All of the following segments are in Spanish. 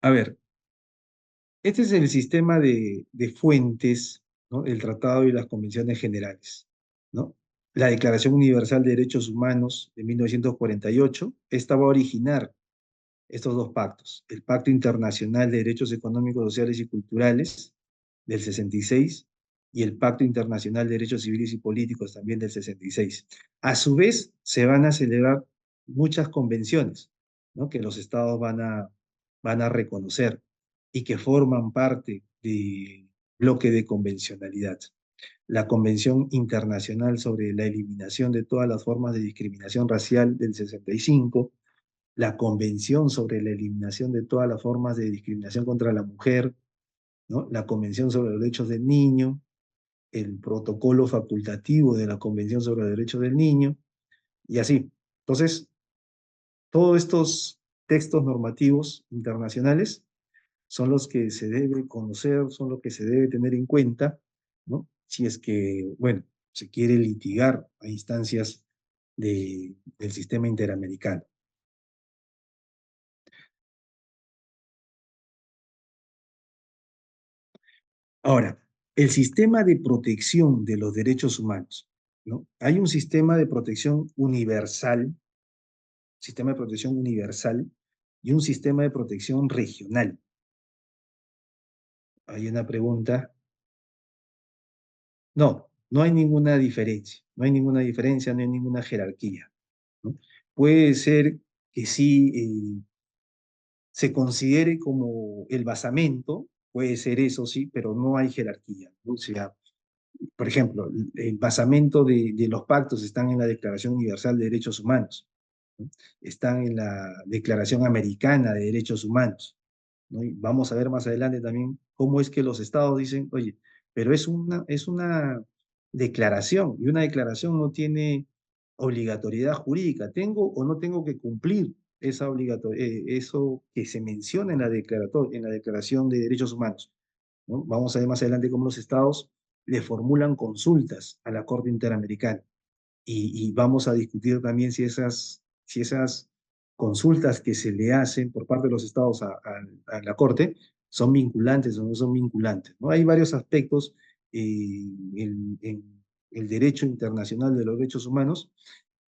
A ver, este es el sistema de fuentes, ¿no? El Tratado y las Convenciones Generales, ¿no? La Declaración Universal de Derechos Humanos de 1948, esta va a originar estos dos pactos: el Pacto Internacional de Derechos Económicos, Sociales y Culturales del 66 y el Pacto Internacional de Derechos Civiles y Políticos también del 66. A su vez, se van a celebrar muchas convenciones, ¿no? Que los estados van a reconocer y que forman parte del bloque de convencionalidad. La Convención Internacional sobre la Eliminación de todas las formas de discriminación racial del 65, la Convención sobre la Eliminación de todas las formas de discriminación contra la mujer, ¿no? La Convención sobre los Derechos del Niño, el protocolo facultativo de la Convención sobre los Derechos del Niño, y así. Entonces, todos estos textos normativos internacionales son los que se debe conocer, son los que se debe tener en cuenta, ¿no? Si es que, bueno, se quiere litigar a instancias del sistema interamericano. Ahora, el sistema de protección de los derechos humanos, ¿no? Hay un sistema de protección universal y un sistema de protección regional. Hay una pregunta. No, no hay ninguna diferencia, no hay ninguna diferencia, no hay ninguna jerarquía, ¿no? Puede ser que sí se considere como el basamento, puede ser eso sí, pero no hay jerarquía, ¿no? O sea, por ejemplo, el basamento de los pactos están en la Declaración Universal de Derechos Humanos, ¿no? Están en la Declaración Americana de Derechos Humanos, ¿no? Y vamos a ver más adelante también cómo es que los estados dicen, oye, pero es una declaración, y una declaración no tiene obligatoriedad jurídica. ¿Tengo o no tengo que cumplir eso que se menciona en en la Declaración de Derechos Humanos, ¿no? Vamos a ver más adelante cómo los estados le formulan consultas a la Corte Interamericana, y vamos a discutir también si esas consultas que se le hacen por parte de los estados a la Corte son vinculantes o no son vinculantes, ¿no? Hay varios aspectos en el derecho internacional de los derechos humanos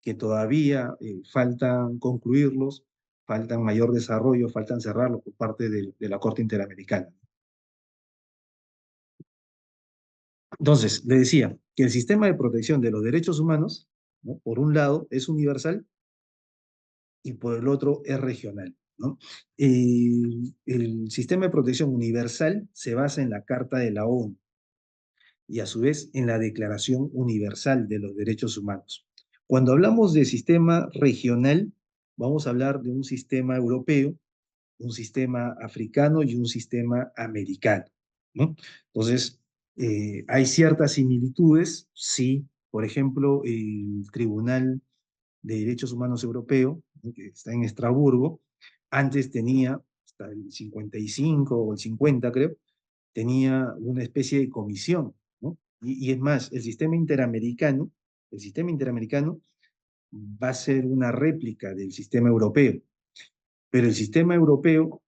que todavía faltan concluirlos, faltan mayor desarrollo, faltan cerrarlos por parte de la Corte Interamericana. Entonces, le decía que el sistema de protección de los derechos humanos, ¿no? Por un lado, es universal y por el otro es regional, ¿no? El sistema de protección universal se basa en la Carta de la ONU y a su vez en la Declaración Universal de los Derechos Humanos. Cuando hablamos de sistema regional, vamos a hablar de un sistema europeo, un sistema africano y un sistema americano, ¿no? Entonces, hay ciertas similitudes, sí. Por ejemplo, el Tribunal de Derechos Humanos Europeo, ¿no? Que está en Estrasburgo, antes tenía, hasta el 55 o el 50 creo, tenía una especie de comisión, ¿no? Y es más, el sistema interamericano va a ser una réplica del sistema europeo, pero el sistema europeo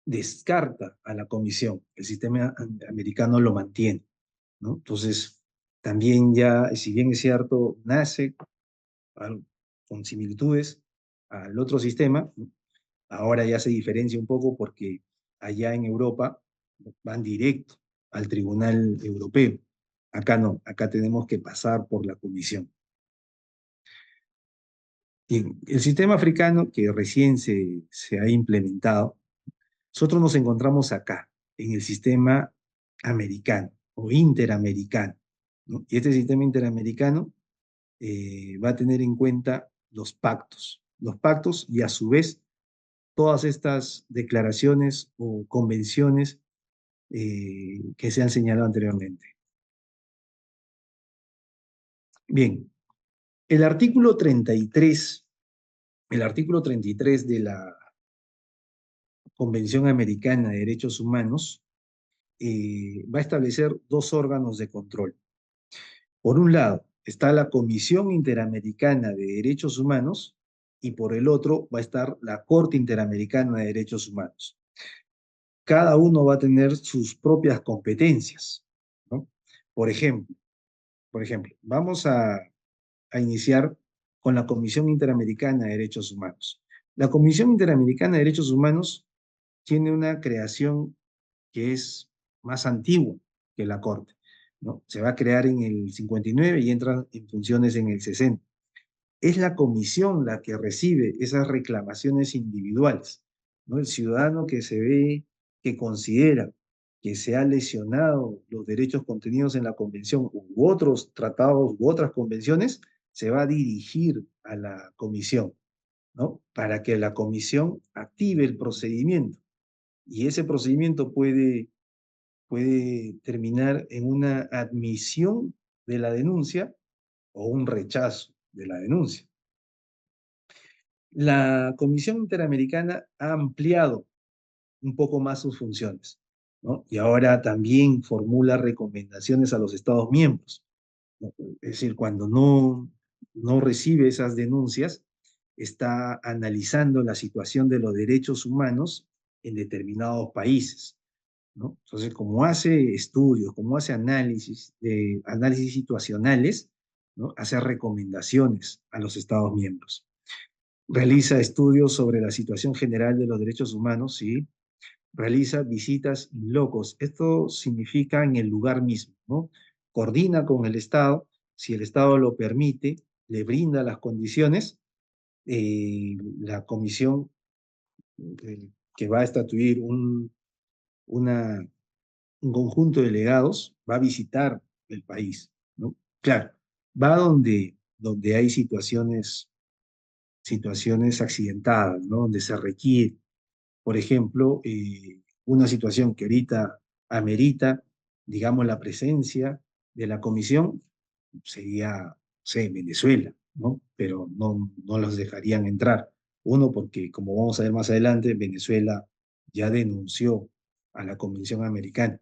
descarta a la comisión, el sistema americano lo mantiene, ¿no? Entonces, también ya, si bien es cierto, nace con similitudes al otro sistema, ¿no? Ahora ya se diferencia un poco porque allá en Europa van directo al Tribunal Europeo. Acá no, acá tenemos que pasar por la comisión. Bien, el sistema africano que recién se ha implementado, nosotros nos encontramos acá, en el sistema americano o interamericano, ¿no? Y este sistema interamericano va a tener en cuenta los pactos y a su vez todas estas declaraciones o convenciones que se han señalado anteriormente. Bien, el artículo 33, el artículo 33 de la Convención Americana de Derechos Humanos va a establecer dos órganos de control. Por un lado, está la Comisión Interamericana de Derechos Humanos y por el otro va a estar la Corte Interamericana de Derechos Humanos. Cada uno va a tener sus propias competencias, ¿no? Por ejemplo, por ejemplo, vamos a iniciar con la Comisión Interamericana de Derechos Humanos. La Comisión Interamericana de Derechos Humanos tiene una creación que es más antigua que la Corte, ¿no? Se va a crear en el 59 y entra en funciones en el 60. Es la comisión la que recibe esas reclamaciones individuales, ¿no? El ciudadano que se ve, que considera que se ha lesionado los derechos contenidos en la convención u otros tratados u otras convenciones, se va a dirigir a la comisión, ¿no? Para que la comisión active el procedimiento. Y ese procedimiento puede terminar en una admisión de la denuncia o un rechazo de la denuncia. La Comisión Interamericana ha ampliado un poco más sus funciones, ¿no? Y ahora también formula recomendaciones a los Estados miembros, ¿no? Es decir, cuando no recibe esas denuncias, está analizando la situación de los derechos humanos en determinados países, ¿no? Entonces, como hace estudios, como hace análisis situacionales, ¿no? Hace recomendaciones a los Estados miembros. Realiza estudios sobre la situación general de los derechos humanos, ¿sí? Realiza visitas in locos. Esto significa en el lugar mismo, ¿no? Coordina con el Estado, si el Estado lo permite, le brinda las condiciones, la comisión que va a estatuir una, un conjunto de delegados va a visitar el país, ¿no? Claro, va donde hay situaciones accidentadas, ¿no? Donde se requiere, por ejemplo, una situación que ahorita amerita, digamos, la presencia de la comisión, sería, no sé, Venezuela, ¿no? Pero no los dejarían entrar. Uno, porque, como vamos a ver más adelante, Venezuela ya denunció a la Convención Americana.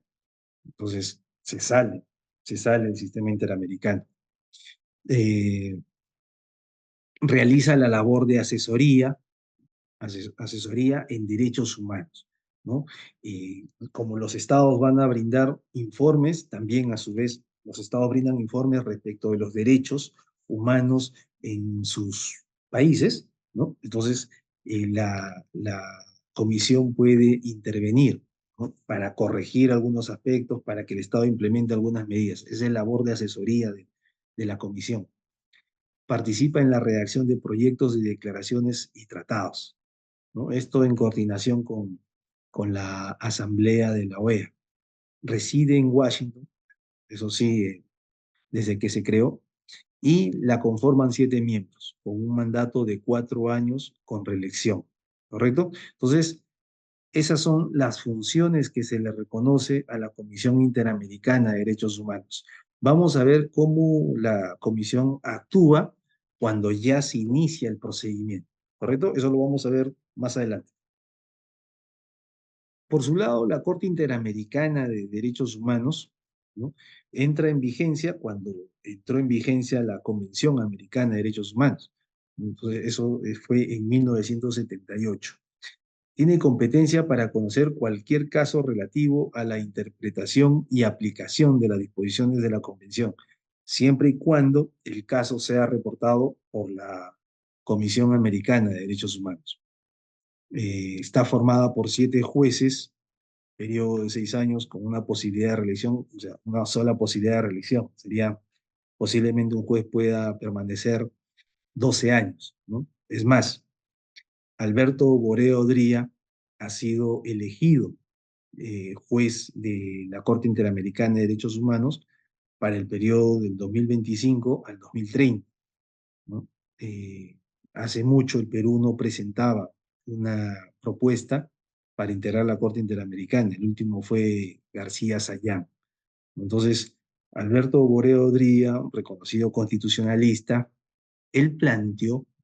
Entonces, se sale del sistema interamericano. Eh, Realiza la labor de asesoría en derechos humanos, ¿no? Como los estados van a brindar informes, también a su vez los estados brindan informes respecto de los derechos humanos en sus países, ¿no? Entonces, la comisión puede intervenir, ¿no? Para corregir algunos aspectos, para que el Estado implemente algunas medidas. Esa es la labor de asesoría de la comisión. Participa en la redacción de proyectos de declaraciones y tratados, ¿no? Esto en coordinación con la Asamblea de la OEA. Reside en Washington, eso sí, desde que se creó, y la conforman 7 miembros, con un mandato de 4 años con reelección, ¿correcto? Entonces, esas son las funciones que se le reconoce a la Comisión Interamericana de Derechos Humanos. Vamos a ver cómo la comisión actúa cuando ya se inicia el procedimiento, ¿correcto? Eso lo vamos a ver más adelante. Por su lado, la Corte Interamericana de Derechos Humanos, ¿no? Entra en vigencia cuando entró en vigencia la Convención Americana de Derechos Humanos. Entonces, eso fue en 1978. Tiene competencia para conocer cualquier caso relativo a la interpretación y aplicación de las disposiciones de la Convención, siempre y cuando el caso sea reportado por la Comisión Americana de Derechos Humanos. Está formada por 7 jueces, periodo de 6 años, con una posibilidad de reelección, o sea, una sola posibilidad de reelección. Sería posiblemente un juez pueda permanecer 12 años, ¿no? Es más, Alberto Boreo Odría ha sido elegido juez de la Corte Interamericana de Derechos Humanos para el periodo del 2025 al 2030, ¿no? Eh, Hace mucho el Perú no presentaba una propuesta para integrar la Corte Interamericana. El último fue García Sayán. Entonces, Alberto Boreo Odría, reconocido constitucionalista,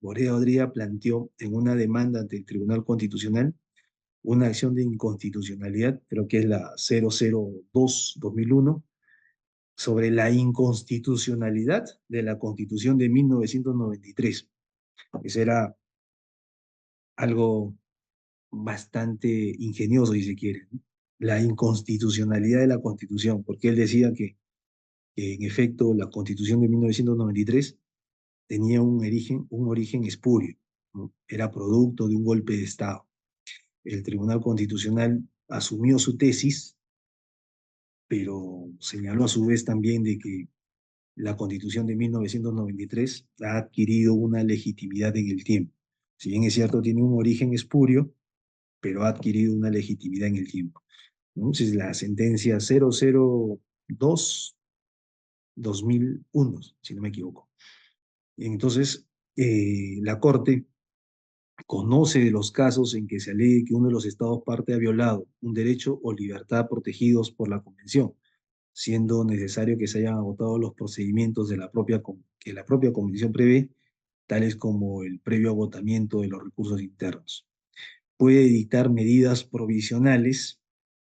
Boreo Odría planteó en una demanda ante el Tribunal Constitucional una acción de inconstitucionalidad, creo que es la 002-2001, sobre la inconstitucionalidad de la Constitución de 1993. Eso era algo bastante ingenioso, si se quiere, ¿no? La inconstitucionalidad de la Constitución, porque él decía que en efecto la Constitución de 1993 tenía un origen espurio, ¿no? Era producto de un golpe de Estado. El Tribunal Constitucional asumió su tesis, pero señaló a su vez también de que la Constitución de 1993 ha adquirido una legitimidad en el tiempo. Si bien es cierto, tiene un origen espurio, pero ha adquirido una legitimidad en el tiempo, ¿no? Entonces, la sentencia 002-2001, si no me equivoco. Entonces, la Corte conoce de los casos en que se alegue que uno de los estados parte ha violado un derecho o libertad protegidos por la Convención, siendo necesario que se hayan agotado los procedimientos que la propia Convención prevé, tales como el previo agotamiento de los recursos internos. Puede dictar medidas provisionales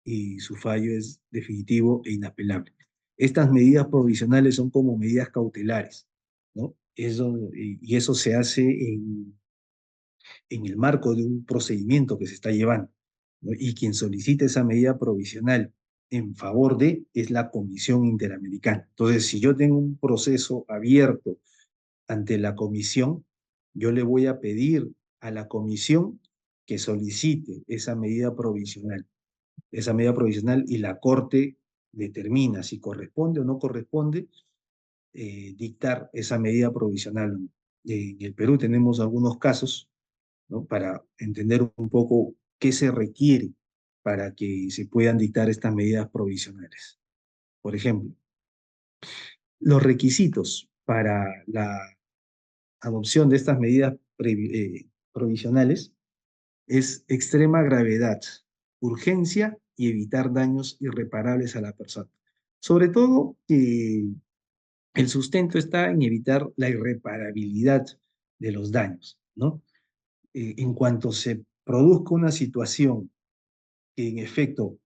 y su fallo es definitivo e inapelable. Estas medidas provisionales son como medidas cautelares, ¿no? Y eso se hace en el marco de un procedimiento que se está llevando, ¿no? Y quien solicita esa medida provisional en favor de es la Comisión Interamericana. Entonces, si yo tengo un proceso abierto ante la Comisión, yo le voy a pedir a la Comisión que solicite esa medida provisional y la Corte determina si corresponde o no corresponde dictar esa medida provisional. En el Perú tenemos algunos casos, ¿no? Para entender un poco qué se requiere para que se puedan dictar estas medidas provisionales. Por ejemplo, los requisitos para la adopción de estas medidas provisionales es extrema gravedad, urgencia y evitar daños irreparables a la persona. Sobre todo, el sustento está en evitar la irreparabilidad de los daños, ¿no? En cuanto se produzca una situación que en efecto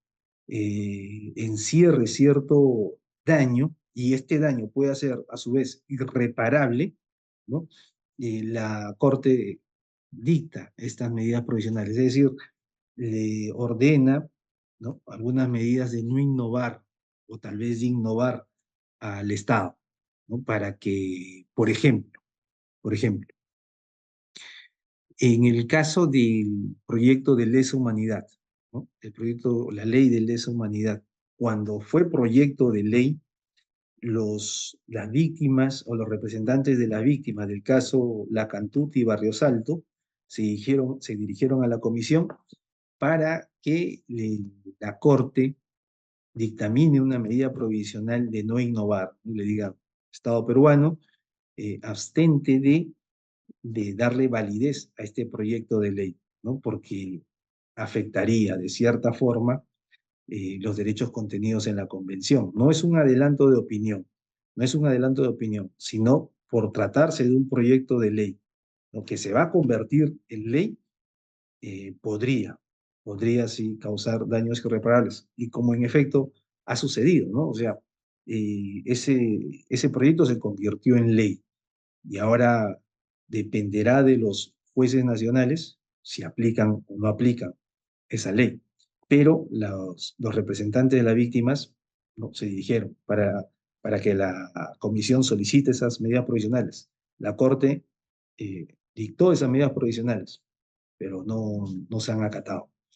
encierre cierto daño y este daño pueda ser a su vez irreparable, ¿no? La Corte dicta estas medidas provisionales, es decir, le ordena, ¿no? Algunas medidas de no innovar o tal vez de innovar al Estado, ¿no? Para que, por ejemplo, en el caso del proyecto de lesa humanidad, ¿no? El proyecto, la ley de lesa humanidad, cuando fue proyecto de ley, las víctimas o los representantes de las víctimas del caso Lacantuti y Barrio Salto se dirigieron a la comisión para que la Corte dictamine una medida provisional de no innovar, ¿no? Le diga, Estado peruano, abstente de darle validez a este proyecto de ley, ¿no? Porque afectaría de cierta forma los derechos contenidos en la Convención. No es un adelanto de opinión, no es un adelanto de opinión, sino por tratarse de un proyecto de ley, lo que se va a convertir en ley, podría sí causar daños irreparables. Y como en efecto ha sucedido, ¿no? O sea, ese proyecto se convirtió en ley y ahora dependerá de los jueces nacionales si aplican o no aplican esa ley. Pero los representantes de las víctimas, ¿no? Se dirigieron para que la comisión solicite esas medidas provisionales. La Corte dictó esas medidas provisionales, pero no se han acatado.